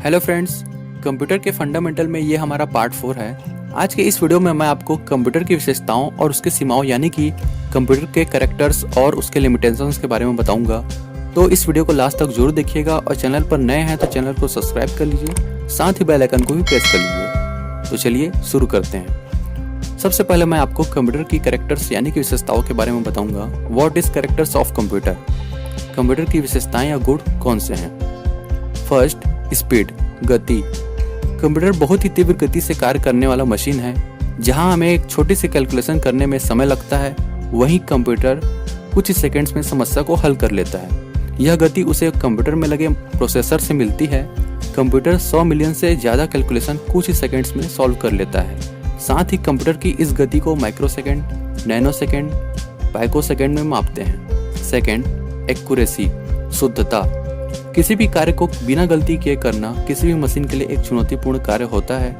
Hello friends, computer के fundamental में ये हमारा पार्ट 4 है। आज के इस वीडियो में मैं आपको कंप्यूटर की विशेषताओं और उसके सीमाओं यानी कि कंप्यूटर के कैरेक्टर्स और उसके लिमिटेशंस के बारे में बताऊंगा। तो इस वीडियो को लास्ट तक जरूर देखिएगा और चैनल पर नए हैं तो चैनल को सब्सक्राइब कर लीजिए, साथ ही बेल आइकन को भी प्रेस कर लीजिए। तो चलिए शुरू करते हैं। सबसे पहले मैं आपको कंप्यूटर की कैरेक्टर्स यानी कि विशेषताओं के बारे में बताऊंगा। What is characters of computer? Computer की विशेषताएं या गुण कौन से हैं? फर्स्ट, स्पीड, गति। कंप्यूटर बहुत ही तीव्र गति से कार्य करने वाला मशीन है। जहां हमें एक छोटी सी कैलकुलेशन करने में समय लगता है, वहीं कंप्यूटर कुछ ही सेकंड्स में समस्या को हल कर लेता है। यह गति उसे कंप्यूटर में लगे प्रोसेसर से मिलती है। कंप्यूटर 100 मिलियन से ज्यादा कैलकुलेशन कुछ ही सेकंड्स में सॉल्व कर लेता है। साथ ही कंप्यूटर की इस गति को माइक्रोसेकंड, नैनोसेकंड, पाइकोसेकंड में मापते हैं। सेकंड, एक्यूरेसी, शुद्धता। किसी भी कार्य को बिना गलती किए करना किसी भी मशीन के लिए एक चुनौतीपूर्ण कार्य होता है,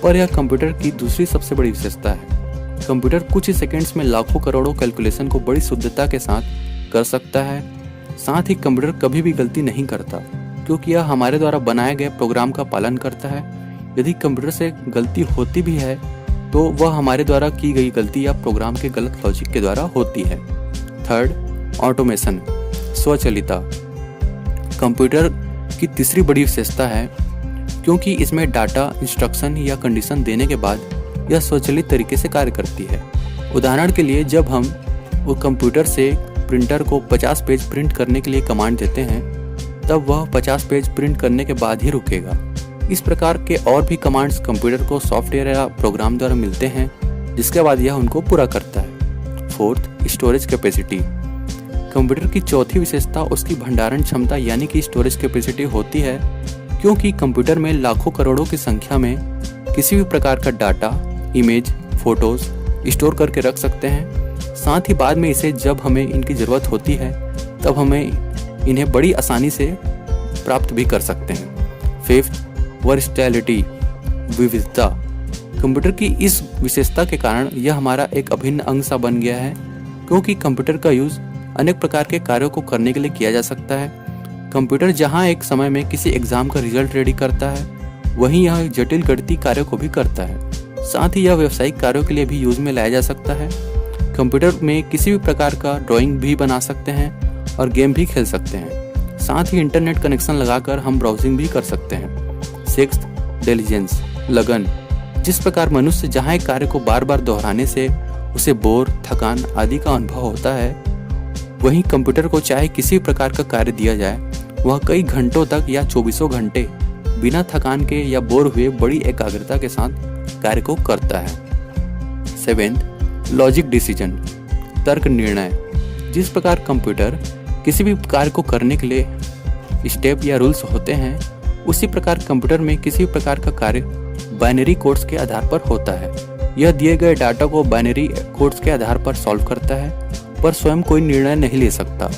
पर यह कंप्यूटर की दूसरी सबसे बड़ी विशेषता है। कंप्यूटर कुछ ही सेकंड्स में लाखों करोड़ों कैलकुलेशन को बड़ी शुद्धता के साथ कर सकता है। साथ ही कंप्यूटर कभी भी गलती नहीं करता, क्योंकि यह हमारे द्वारा बनाए गए प्रोग्राम का पालन करता है। यदि कंप्यूटर से गलती होती भी है तो वह हमारे द्वारा की गई गलती या प्रोग्राम के गलत लॉजिक के द्वारा होती है। Third, automation, स्वचालिता। कंप्यूटर की तीसरी बड़ी विशेषता है, क्योंकि इसमें डाटा, इंस्ट्रक्शन या कंडीशन देने के बाद यह स्वचालित तरीके से कार्य करती है। उदाहरण के लिए, जब हम वो कंप्यूटर से प्रिंटर को 50 पेज प्रिंट करने के लिए कमांड देते हैं, तब वह 50 पेज प्रिंट करने के बाद ही रुकेगा। इस प्रकार के और भी कमांड्स कंप्यूटर को सॉफ्टवेयर या प्रोग्राम द्वारा मिलते हैं, जिसके बाद यह उनको पूरा करता है। Fourth, storage capacity. कंप्यूटर की चौथी विशेषता उसकी भंडारण क्षमता यानी कि स्टोरेज कैपेसिटी होती है, क्योंकि कंप्यूटर में लाखों करोड़ों की संख्या में किसी भी प्रकार का डाटा, इमेज, फोटोज स्टोर करके रख सकते हैं। साथ ही बाद में इसे जब हमें इनकी ज़रूरत होती है तब हमें इन्हें बड़ी आसानी से प्राप्त भी कर सकते हैं। फिफ्थ, वर्सटैलिटी, विविधता। कंप्यूटर की इस विशेषता के कारण यह हमारा एक अभिन्न अंग सा बन गया है, क्योंकि कंप्यूटर का यूज़ अनेक प्रकार के कार्यों को करने के लिए किया जा सकता है। कंप्यूटर जहां एक समय में किसी एग्जाम का रिजल्ट रेडी करता है, वहीं यह जटिल गणितीय कार्यों को भी करता है। साथ ही यह व्यावसायिक कार्यों के लिए भी यूज में लाया जा सकता है। कंप्यूटर में किसी भी प्रकार का ड्राइंग भी बना सकते हैं और गेम भी खेल सकते हैं। साथ ही इंटरनेट कनेक्शन लगाकर हम ब्राउजिंग भी कर सकते हैं। सिक्स्थ, डिलीजेंस, लगन। जिस प्रकार मनुष्य जहाँ एक कार्य को बार बार दोहराने से उसे बोर, थकान आदि का अनुभव होता है, वहीं कंप्यूटर को चाहे किसी प्रकार का कार्य दिया जाए, वह कई घंटों तक या 24 घंटे बिना थकान के या बोर हुए बड़ी एकाग्रता के साथ कार्य को करता है। सेवेंथ, लॉजिक डिसीजन, तर्क निर्णय। जिस प्रकार कंप्यूटर किसी भी कार्य को करने के लिए स्टेप या रूल्स होते हैं, उसी प्रकार कंप्यूटर में किसी भी प्रकार का कार्य बाइनरी कोड्स के आधार पर होता है। यह दिए गए डाटा को बाइनरी कोड्स के आधार पर सॉल्व करता है, पर स्वयं कोई निर्णय नहीं ले सकता।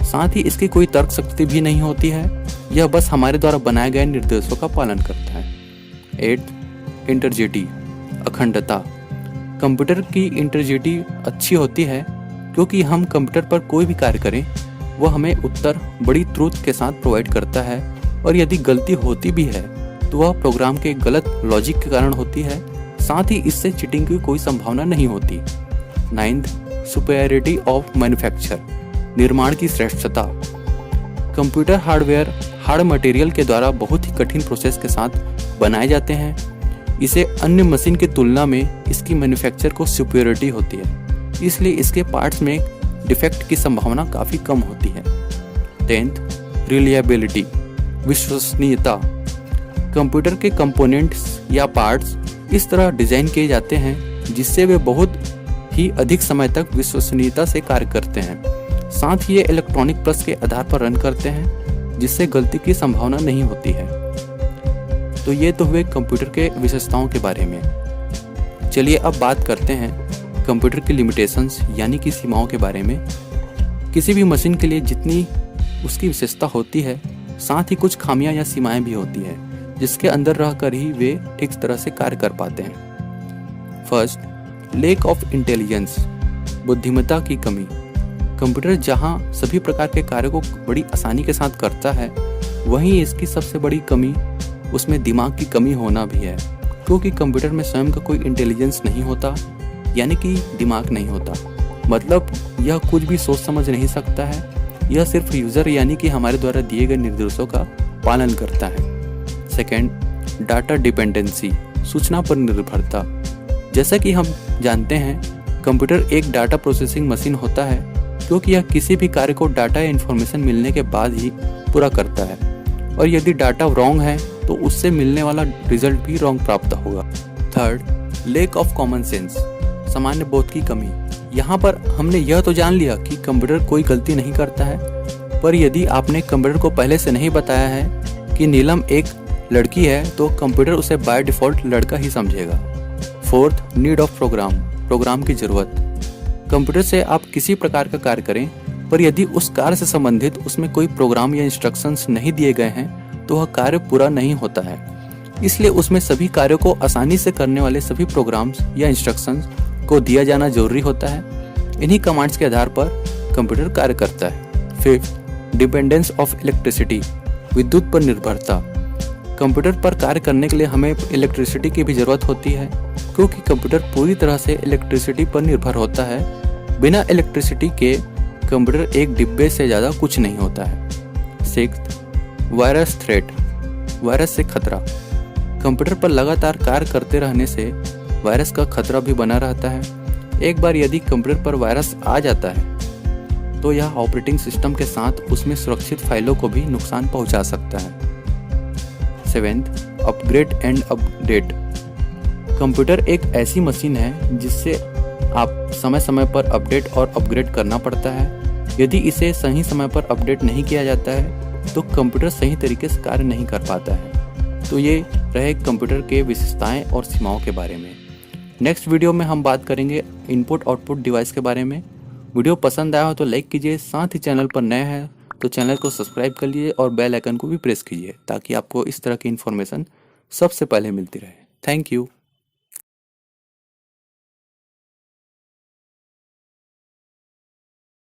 साथ ही इसकी कोई तर्क शक्ति भी नहीं होती है। यह बस हमारे द्वारा बनाए गए निर्देशों का पालन करता है। 8, इंटीग्रिटी, अखंडता। कंप्यूटर की इंटीग्रिटी अच्छी होती है, क्योंकि हम कंप्यूटर पर कोई भी कार्य करें, वह हमें उत्तर बड़ी ट्रूथ के साथ प्रोवाइड करता है, और यदि गलती होती भी है तो वह प्रोग्राम के गलत लॉजिक के कारण होती है। साथ ही इससे चीटिंग की कोई संभावना नहीं होती। 9th, सुपेरियरिटी ऑफ मैन्युफैक्चर, निर्माण की श्रेष्ठता। कंप्यूटर हार्डवेयर हार्ड मटेरियल के द्वारा बहुत ही कठिन प्रोसेस के साथ बनाए जाते हैं। इसे अन्य मशीन की तुलना में इसकी मैन्युफैक्चर को सुपेरियरिटी होती है, इसलिए इसके पार्ट्स में डिफेक्ट की संभावना काफ़ी कम होती है। 10th, रिलायबिलिटी, विश्वसनीयता। कंप्यूटर के कंपोनेंट्स या पार्ट्स इस तरह डिजाइन किए जाते हैं जिससे वे बहुत ही अधिक समय तक विश्वसनीयता से कार्य करते हैं। साथ ही ये इलेक्ट्रॉनिक प्लस के आधार पर रन करते हैं, जिससे गलती की संभावना नहीं होती है। तो ये तो हुए कंप्यूटर के विशेषताओं के बारे में। चलिए अब बात करते हैं कंप्यूटर की लिमिटेशंस यानी कि सीमाओं के बारे में। किसी भी मशीन के लिए जितनी उसकी विशेषता होती है, साथ ही कुछ खामियां या सीमाएं भी होती है, जिसके अंदर रहकर ही वे ठीक तरह से कार्य कर पाते हैं। फर्स्ट, लैक ऑफ इंटेलिजेंस, बुद्धिमत्ता की कमी। कंप्यूटर जहां सभी प्रकार के कार्यों को बड़ी आसानी के साथ करता है, वहीं इसकी सबसे बड़ी कमी उसमें दिमाग की कमी होना भी है, क्योंकि कंप्यूटर में स्वयं का कोई इंटेलिजेंस नहीं होता, यानी कि दिमाग नहीं होता। मतलब यह कुछ भी सोच समझ नहीं सकता है, यह सिर्फ यूज़र यानी कि हमारे द्वारा दिए गए निर्देशों का पालन करता है। सेकेंड, डाटा डिपेंडेंसी, सूचना पर निर्भरता। जैसा कि हम जानते हैं, कंप्यूटर एक डाटा प्रोसेसिंग मशीन होता है, क्योंकि यह किसी भी कार्य को डाटा या इन्फॉर्मेशन मिलने के बाद ही पूरा करता है, और यदि डाटा रॉन्ग है तो उससे मिलने वाला रिजल्ट भी रॉन्ग प्राप्त होगा। Third, lack of common sense, सामान्य बोध की कमी। यहाँ पर हमने यह तो जान लिया कि कंप्यूटर कोई गलती नहीं करता है, पर यदि आपने कंप्यूटर को पहले से नहीं बताया है कि नीलम एक लड़की है, तो कंप्यूटर उसे बाय डिफ़ॉल्ट लड़का ही समझेगा। फोर्थ, नीड ऑफ प्रोग्राम की ज़रूरत। कंप्यूटर से आप किसी प्रकार का कार्य करें, पर यदि उस कार्य से संबंधित उसमें कोई प्रोग्राम या इंस्ट्रक्शंस नहीं दिए गए हैं तो वह कार्य पूरा नहीं होता है। इसलिए उसमें सभी कार्यों को आसानी से करने वाले सभी प्रोग्राम्स या इंस्ट्रक्शंस को दिया जाना जरूरी होता है। इन्हीं कमांड्स के आधार पर कंप्यूटर कार्य करता है। फिफ्थ, डिपेंडेंस ऑफ इलेक्ट्रिसिटी, विद्युत पर निर्भरता। कंप्यूटर पर कार्य करने के लिए हमें इलेक्ट्रिसिटी की भी ज़रूरत होती है, क्योंकि कंप्यूटर पूरी तरह से इलेक्ट्रिसिटी पर निर्भर होता है। बिना इलेक्ट्रिसिटी के कंप्यूटर एक डिब्बे से ज़्यादा कुछ नहीं होता है। सिक्स्थ, वायरस थ्रेट, वायरस से खतरा। कंप्यूटर पर लगातार कार्य करते रहने से वायरस का खतरा भी बना रहता है। एक बार यदि कंप्यूटर पर वायरस आ जाता है तो यह ऑपरेटिंग सिस्टम के साथ उसमें सुरक्षित फाइलों को भी नुकसान पहुंचा सकता है। Seventh, upgrade and update. Computer एक ऐसी मशीन है जिससे आप समय समय पर अपडेट और अपग्रेड करना पड़ता है। यदि इसे सही समय पर अपडेट नहीं किया जाता है तो कंप्यूटर सही तरीके से कार्य नहीं कर पाता है। तो ये रहे कंप्यूटर के विशेषताएं और सीमाओं के बारे में। नेक्स्ट वीडियो में हम बात करेंगे इनपुट आउटपुट डिवाइस के बारे में। वीडियो पसंद आया हो तो लाइक कीजिए, साथ ही चैनल पर नए हैं तो चैनल को सब्सक्राइब कर लीजिए और बेल आइकन को भी प्रेस कीजिए, ताकि आपको इस तरह की इन्फॉर्मेशन सबसे पहले मिलती रहे। Thank you.